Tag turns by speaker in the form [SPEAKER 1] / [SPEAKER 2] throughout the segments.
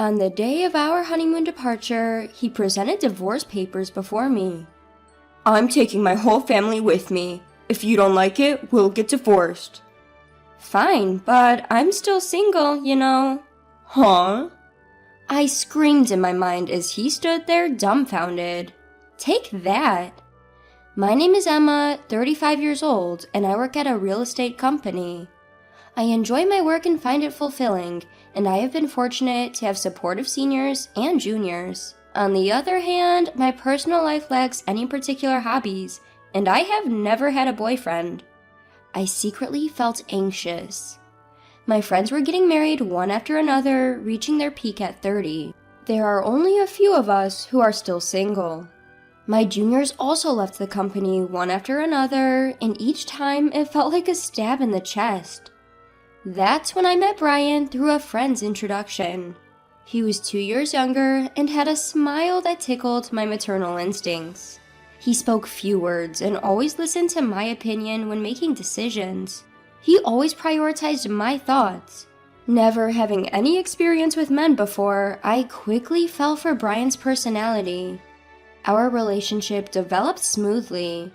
[SPEAKER 1] On the day of our honeymoon departure, he presented divorce papers before me.
[SPEAKER 2] I'm taking my whole family with me. If you don't like it, we'll get divorced.
[SPEAKER 1] Fine, but I'm still single, you know.
[SPEAKER 2] Huh?
[SPEAKER 1] I screamed in my mind as he stood there dumbfounded. Take that! My name is Emma, 35 years old, and I work at a real estate company. I enjoy my work and find it fulfilling, and I have been fortunate to have supportive seniors and juniors. On the other hand, my personal life lacks any particular hobbies, and I have never had a boyfriend. I secretly felt anxious. My friends were getting married one after another, reaching their peak at 30. There are only a few of us who are still single. My juniors also left the company one after another, and each time it felt like a stab in the chest. That's when I met Brian through a friend's introduction. He was 2 years younger and had a smile that tickled my maternal instincts. He spoke few words and always listened to my opinion when making decisions. He always prioritized my thoughts. Never having any experience with men before, I quickly fell for Brian's personality. Our relationship developed smoothly.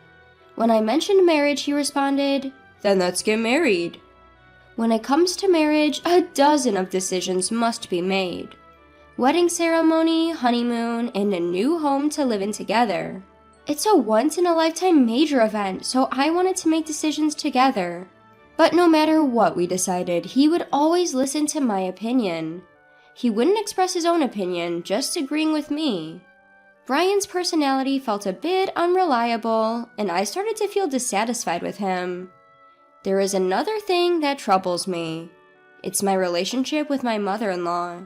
[SPEAKER 1] When I mentioned marriage, he responded,
[SPEAKER 2] "Then let's get married."
[SPEAKER 1] When it comes to marriage, a dozen of decisions must be made. Wedding ceremony, honeymoon, and a new home to live in together. It's a once-in-a-lifetime major event, so I wanted to make decisions together. But no matter what we decided, he would always listen to my opinion. He wouldn't express his own opinion, just agreeing with me. Brian's personality felt a bit unreliable, and I started to feel dissatisfied with him. There is another thing that troubles me. It's my relationship with my mother-in-law.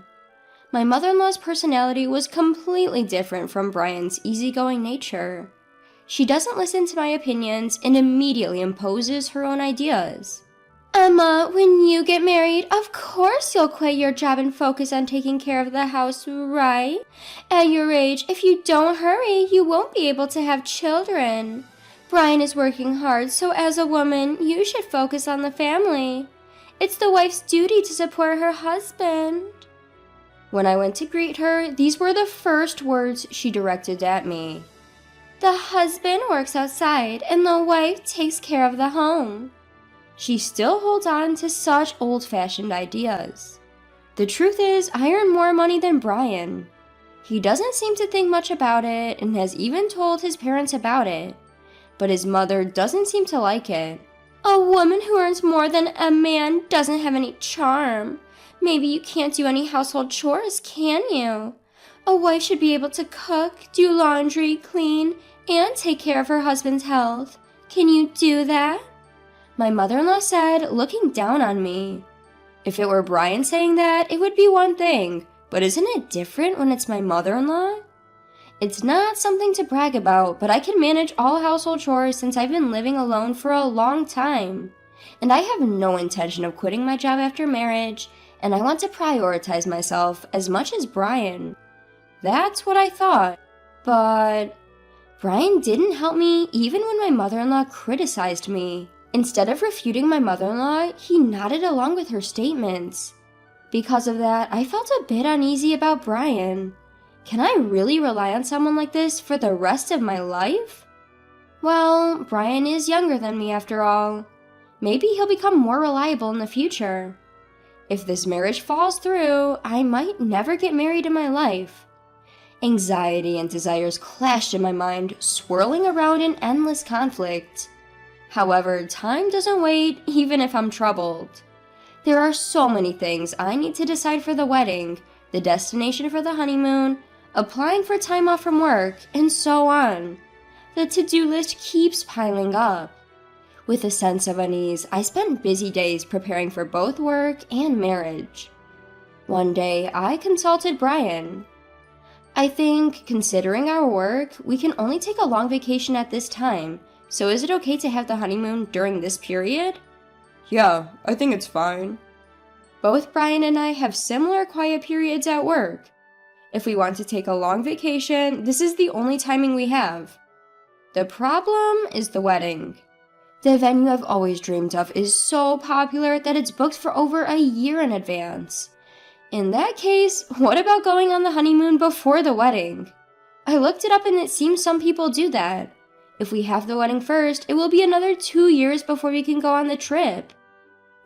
[SPEAKER 1] My mother-in-law's personality was completely different from Brian's easygoing nature. She doesn't listen to my opinions and immediately imposes her own ideas. Emma, when you get married, of course you'll quit your job and focus on taking care of the house, right? At your age, if you don't hurry, you won't be able to have children. Brian is working hard, so as a woman, you should focus on the family. It's the wife's duty to support her husband. When I went to greet her, these were the first words she directed at me. The husband works outside, and the wife takes care of the home. She still holds on to such old-fashioned ideas. The truth is, I earn more money than Brian. He doesn't seem to think much about it, and has even told his parents about it. But his mother doesn't seem to like it. A woman who earns more than a man doesn't have any charm. Maybe you can't do any household chores, can you? A wife should be able to cook, do laundry, clean, and take care of her husband's health. Can you do that? My mother-in-law said, looking down on me. If it were Brian saying that, it would be one thing, but isn't it different when it's my mother-in-law? It's not something to brag about, but I can manage all household chores since I've been living alone for a long time. And I have no intention of quitting my job after marriage, and I want to prioritize myself as much as Brian. That's what I thought. But Brian didn't help me even when my mother-in-law criticized me. Instead of refuting my mother-in-law, he nodded along with her statements. Because of that, I felt a bit uneasy about Brian. Can I really rely on someone like this for the rest of my life? Well, Brian is younger than me after all. Maybe he'll become more reliable in the future. If this marriage falls through, I might never get married in my life. Anxiety and desires clashed in my mind, swirling around in endless conflict. However, time doesn't wait, even if I'm troubled. There are so many things I need to decide for the wedding, the destination for the honeymoon, applying for time off from work, and so on. The to-do list keeps piling up. With a sense of unease, I spent busy days preparing for both work and marriage. One day, I consulted Brian. I think, considering our work, we can only take a long vacation at this time, so is it okay to have the honeymoon during this period?
[SPEAKER 2] Yeah, I think it's fine.
[SPEAKER 1] Both Brian and I have similar quiet periods at work. If we want to take a long vacation, this is the only timing we have. The problem is the wedding. The venue I've always dreamed of is so popular that it's booked for over a year in advance. In that case, what about going on the honeymoon before the wedding? I looked it up and it seems some people do that. If we have the wedding first, it will be another 2 years before we can go on the trip.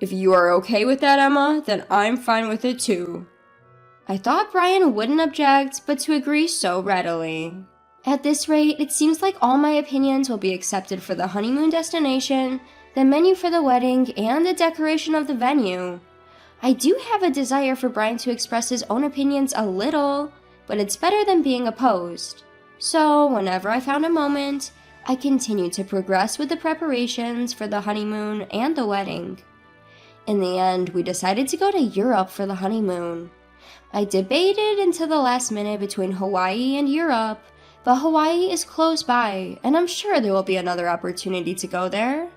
[SPEAKER 2] If you are okay with that, Emma, then I'm fine with it too.
[SPEAKER 1] I thought Brian wouldn't object, but to agree so readily. At this rate, it seems like all my opinions will be accepted for the honeymoon destination, the menu for the wedding, and the decoration of the venue. I do have a desire for Brian to express his own opinions a little, but it's better than being opposed. So, whenever I found a moment, I continued to progress with the preparations for the honeymoon and the wedding. In the end, we decided to go to Europe for the honeymoon. I debated until the last minute between Hawaii and Europe, but Hawaii is close by, and I'm sure there will be another opportunity to go there.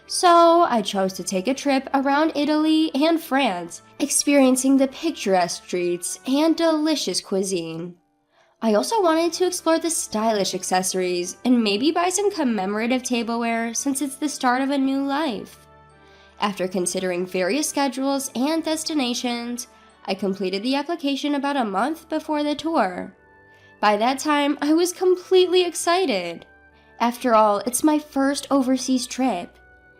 [SPEAKER 1] So, I chose to take a trip around Italy and France, experiencing the picturesque streets and delicious cuisine. I also wanted to explore the stylish accessories and maybe buy some commemorative tableware since it's the start of a new life. After considering various schedules and destinations, I completed the application about a month before the tour. By that time, I was completely excited. After all, it's my first overseas trip.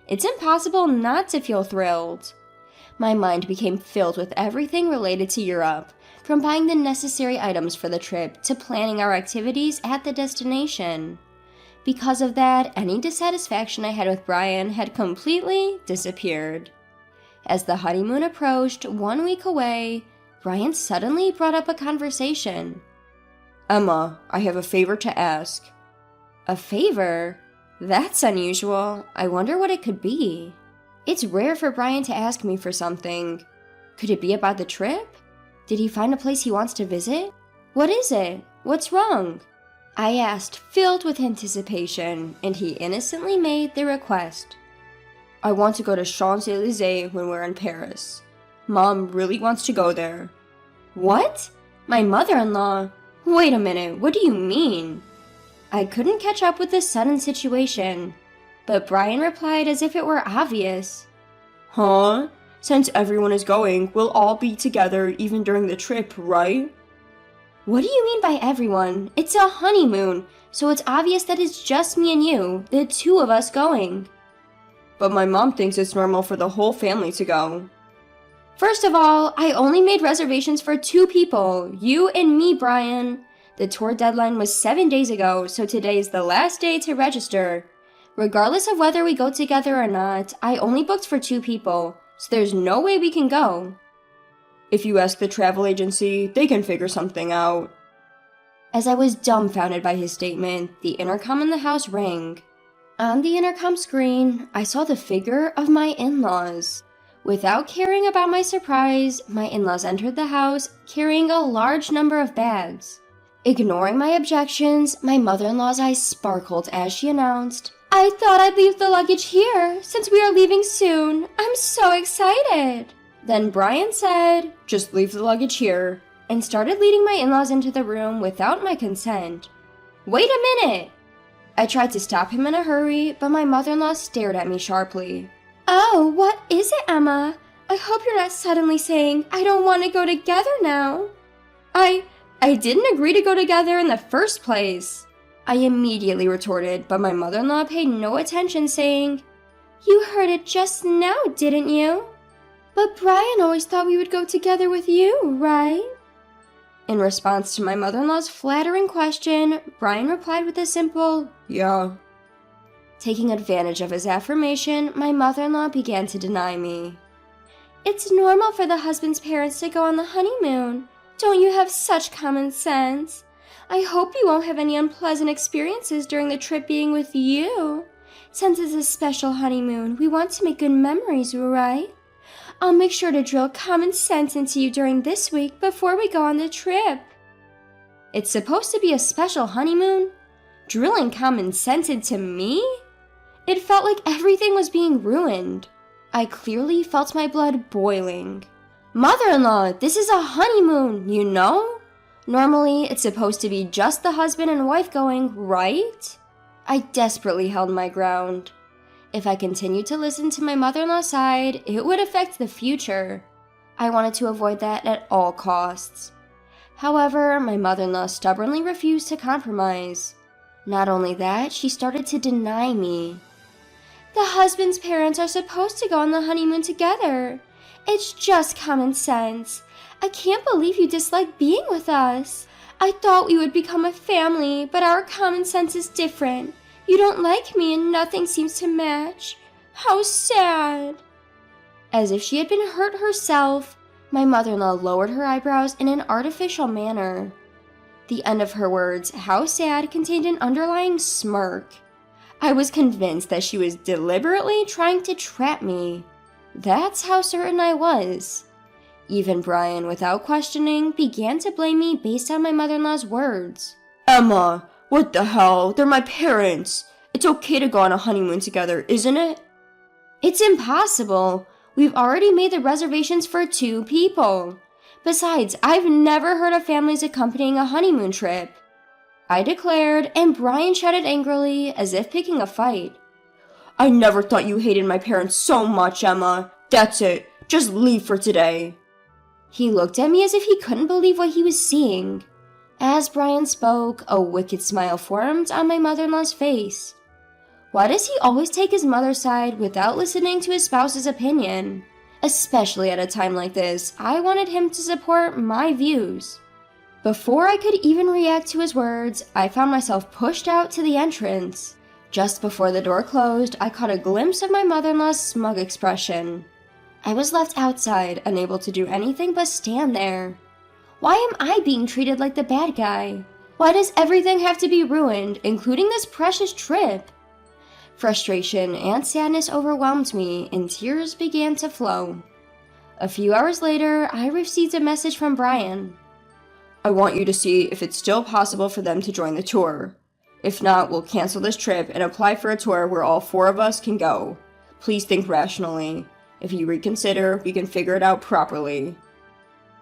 [SPEAKER 1] It's impossible not to feel thrilled. My mind became filled with everything related to Europe, from buying the necessary items for the trip to planning our activities at the destination. Because of that, any dissatisfaction I had with Brian had completely disappeared. As the honeymoon approached 1 week away, Brian suddenly brought up a conversation.
[SPEAKER 2] Emma, I have a favor to ask.
[SPEAKER 1] A favor? That's unusual. I wonder what it could be. It's rare for Brian to ask me for something. Could it be about the trip? Did he find a place he wants to visit? What is it? What's wrong? I asked, filled with anticipation, and he innocently made the request.
[SPEAKER 2] I want to go to Champs-Élysées when we're in Paris. Mom really wants to go there.
[SPEAKER 1] What? My mother-in-law? Wait a minute, what do you mean? I couldn't catch up with this sudden situation, but Brian replied as if it were obvious.
[SPEAKER 2] Huh? Since everyone is going, we'll all be together even during the trip, right?
[SPEAKER 1] What do you mean by everyone? It's a honeymoon, so it's obvious that it's just me and you, the two of us going.
[SPEAKER 2] But my mom thinks it's normal for the whole family to go.
[SPEAKER 1] First of all, I only made reservations for 2 people, you and me, Brian. The tour deadline was 7 days ago, so today is the last day to register. Regardless of whether we go together or not, I only booked for 2 people, so there's no way we can go.
[SPEAKER 2] If you ask the travel agency, they can figure something out.
[SPEAKER 1] As I was dumbfounded by his statement, the intercom in the house rang. On the intercom screen, I saw the figure of my in-laws. Without caring about my surprise, my in-laws entered the house carrying a large number of bags. Ignoring my objections, my mother-in-law's eyes sparkled as she announced, I thought I'd leave the luggage here, since we are leaving soon. I'm so excited. Then Brian said,
[SPEAKER 2] just leave the luggage here,
[SPEAKER 1] and started leading my in-laws into the room without my consent. Wait a minute! I tried to stop him in a hurry, but my mother-in-law stared at me sharply. Oh, what is it, Emma? I hope you're not suddenly saying, I don't want to go together now. I didn't agree to go together in the first place. I immediately retorted, but my mother-in-law paid no attention, saying, You heard it just now, didn't you? But Brian always thought we would go together with you, right? In response to my mother-in-law's flattering question, Brian replied with a simple,
[SPEAKER 2] Yeah.
[SPEAKER 1] Taking advantage of his affirmation, my mother-in-law began to deny me. It's normal for the husband's parents to go on the honeymoon. Don't you have such common sense? I hope you won't have any unpleasant experiences during the trip being with you. Since it's a special honeymoon, we want to make good memories, right? I'll make sure to drill common sense into you during this week before we go on the trip. It's supposed to be a special honeymoon? Drilling common sense into me? It felt like everything was being ruined. I clearly felt my blood boiling. Mother-in-law, this is a honeymoon, you know? Normally, it's supposed to be just the husband and wife going, right? I desperately held my ground. If I continued to listen to my mother-in-law's side, it would affect the future. I wanted to avoid that at all costs. However, my mother-in-law stubbornly refused to compromise. Not only that, she started to deny me. The husband's parents are supposed to go on the honeymoon together. It's just common sense. I can't believe you dislike being with us. I thought we would become a family, but our common sense is different. You don't like me and nothing seems to match. How sad. As if she had been hurt herself, my mother-in-law lowered her eyebrows in an artificial manner. The end of her words, "how sad," contained an underlying smirk. I was convinced that she was deliberately trying to trap me. That's how certain I was. Even Brian, without questioning, began to blame me based on my mother-in-law's words.
[SPEAKER 2] Emma, what the hell? They're my parents. It's okay to go on a honeymoon together, isn't it?
[SPEAKER 1] It's impossible. We've already made the reservations for 2 people. Besides, I've never heard of families accompanying a honeymoon trip, I declared, and Brian shouted angrily, as if picking a fight.
[SPEAKER 2] I never thought you hated my parents so much, Emma. That's it. Just leave for today.
[SPEAKER 1] He looked at me as if he couldn't believe what he was seeing. As Brian spoke, a wicked smile formed on my mother-in-law's face. Why does he always take his mother's side without listening to his spouse's opinion? Especially at a time like this, I wanted him to support my views. Before I could even react to his words, I found myself pushed out to the entrance. Just before the door closed, I caught a glimpse of my mother-in-law's smug expression. I was left outside, unable to do anything but stand there. Why am I being treated like the bad guy? Why does everything have to be ruined, including this precious trip? Frustration and sadness overwhelmed me, and tears began to flow. A few hours later, I received a message from Brian.
[SPEAKER 2] I want you to see if it's still possible for them to join the tour. If not, we'll cancel this trip and apply for a tour where all 4 of us can go. Please think rationally. If you reconsider, we can figure it out properly.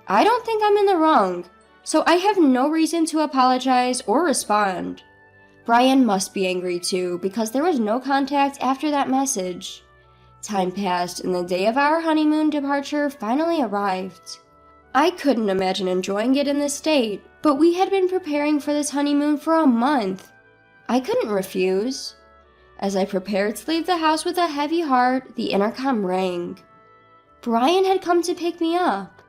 [SPEAKER 1] I don't think I'm in the wrong, so I have no reason to apologize or respond. Brian must be angry too, because there was no contact after that message. Time passed, and the day of our honeymoon departure finally arrived. I couldn't imagine enjoying it in this state, but we had been preparing for this honeymoon for a month. I couldn't refuse. As I prepared to leave the house with a heavy heart, the intercom rang. Brian had come to pick me up.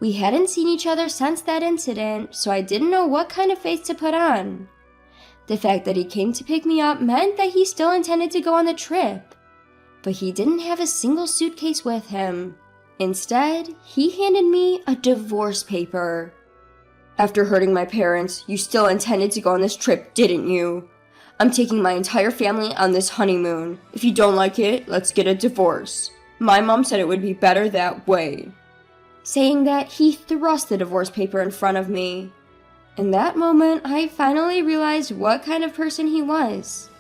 [SPEAKER 1] We hadn't seen each other since that incident, so I didn't know what kind of face to put on. The fact that he came to pick me up meant that he still intended to go on the trip. But he didn't have a single suitcase with him. Instead, he handed me a divorce paper.
[SPEAKER 2] After hurting my parents, you still intended to go on this trip, didn't you? I'm taking my entire family on this honeymoon. If you don't like it, let's get a divorce. My mom said it would be better that way.
[SPEAKER 1] Saying that, he thrust the divorce paper in front of me. In that moment, I finally realized what kind of person he was.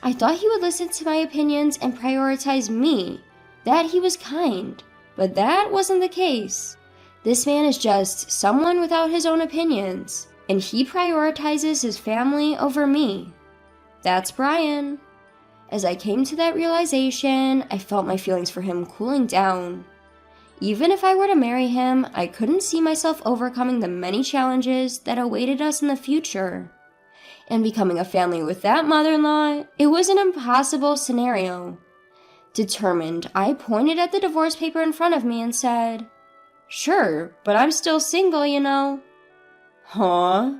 [SPEAKER 1] I thought he would listen to my opinions and prioritize me, that he was kind, but that wasn't the case. This man is just someone without his own opinions, and he prioritizes his family over me. That's Brian. As I came to that realization, I felt my feelings for him cooling down. Even if I were to marry him, I couldn't see myself overcoming the many challenges that awaited us in the future. And becoming a family with that mother-in-law, it was an impossible scenario. Determined, I pointed at the divorce paper in front of me and said, "Sure, but I'm still single, you know."
[SPEAKER 2] Huh?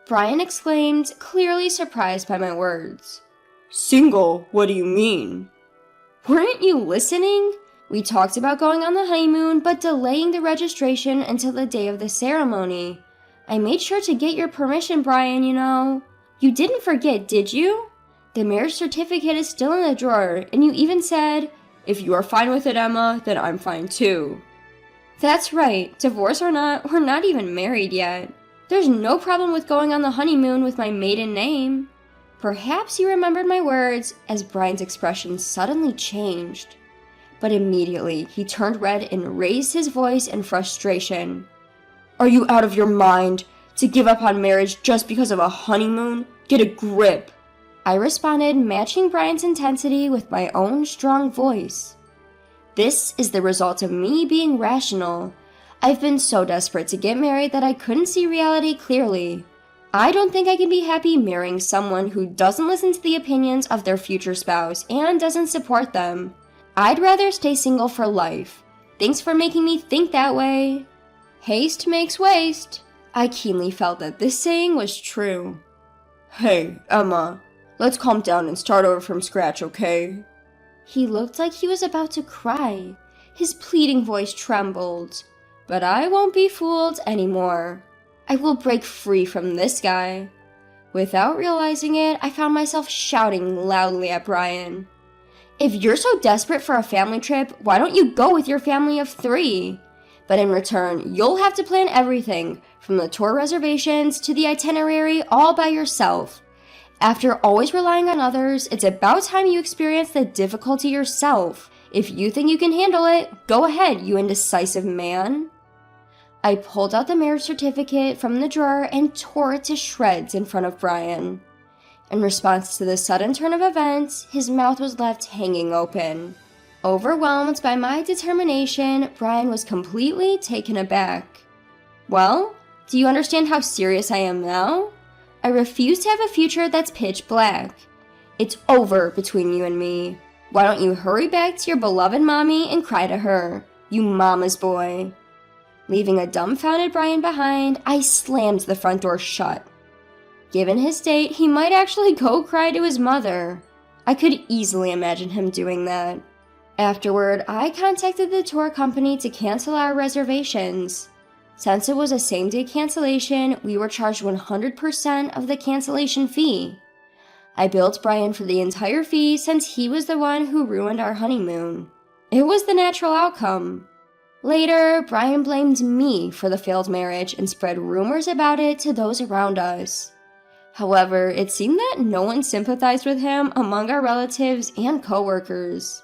[SPEAKER 1] Brian exclaimed, clearly surprised by my words.
[SPEAKER 2] Single? What do you mean?
[SPEAKER 1] Weren't you listening? We talked about going on the honeymoon, but delaying the registration until the day of the ceremony. I made sure to get your permission, Brian, you know. You didn't forget, did you? The marriage certificate is still in the drawer, and you even said,
[SPEAKER 2] "If you are fine with it, Emma, then I'm fine too."
[SPEAKER 1] That's right. Divorce or not, we're not even married yet. There's no problem with going on the honeymoon with my maiden name. Perhaps you remembered my words as Brian's expression suddenly changed. But immediately, he turned red and raised his voice in frustration.
[SPEAKER 2] Are you out of your mind? To give up on marriage just because of a honeymoon? Get a grip.
[SPEAKER 1] I responded, matching Brian's intensity with my own strong voice. This is the result of me being rational. I've been so desperate to get married that I couldn't see reality clearly. I don't think I can be happy marrying someone who doesn't listen to the opinions of their future spouse and doesn't support them. I'd rather stay single for life. Thanks for making me think that way. Haste makes waste. I keenly felt that this saying was true.
[SPEAKER 2] Hey, Emma, let's calm down and start over from scratch, okay?
[SPEAKER 1] He looked like he was about to cry. His pleading voice trembled. But I won't be fooled anymore. I will break free from this guy. Without realizing it, I found myself shouting loudly at Brian. If you're so desperate for a family trip, why don't you go with your family of 3? But in return, you'll have to plan everything, from the tour reservations to the itinerary, all by yourself. After always relying on others, it's about time you experience the difficulty yourself. If you think you can handle it, go ahead, you indecisive man. I pulled out the marriage certificate from the drawer and tore it to shreds in front of Brian. In response to this sudden turn of events, his mouth was left hanging open. Overwhelmed by my determination, Brian was completely taken aback. Well, do you understand how serious I am now? I refuse to have a future that's pitch black. It's over between you and me. Why don't you hurry back to your beloved mommy and cry to her, you mama's boy. Leaving a dumbfounded Brian behind, I slammed the front door shut. Given his state, he might actually go cry to his mother. I could easily imagine him doing that. Afterward, I contacted the tour company to cancel our reservations. Since it was a same-day cancellation, we were charged 100% of the cancellation fee. I billed Brian for the entire fee since he was the one who ruined our honeymoon. It was the natural outcome. Later, Brian blamed me for the failed marriage and spread rumors about it to those around us. However, it seemed that no one sympathized with him among our relatives and coworkers.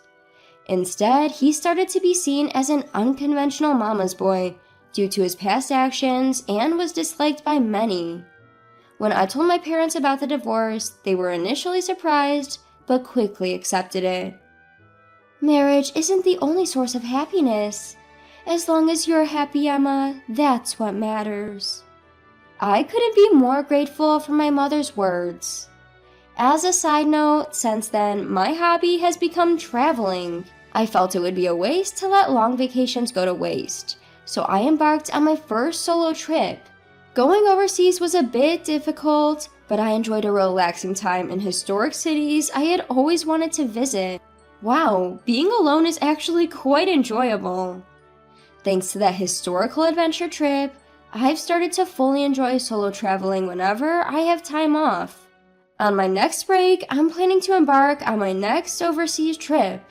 [SPEAKER 1] Instead, he started to be seen as an unconventional mama's boy due to his past actions and was disliked by many. When I told my parents about the divorce, they were initially surprised, but quickly accepted it. Marriage isn't the only source of happiness. As long as you're happy, Emma, that's what matters. I couldn't be more grateful for my mother's words. As a side note, since then, my hobby has become traveling. I felt it would be a waste to let long vacations go to waste, so I embarked on my first solo trip. Going overseas was a bit difficult, but I enjoyed a relaxing time in historic cities I had always wanted to visit. Wow, being alone is actually quite enjoyable. Thanks to that historical adventure trip, I've started to fully enjoy solo traveling whenever I have time off. On my next break, I'm planning to embark on my next overseas trip.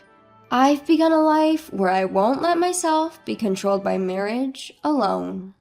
[SPEAKER 1] I've begun a life where I won't let myself be controlled by marriage alone.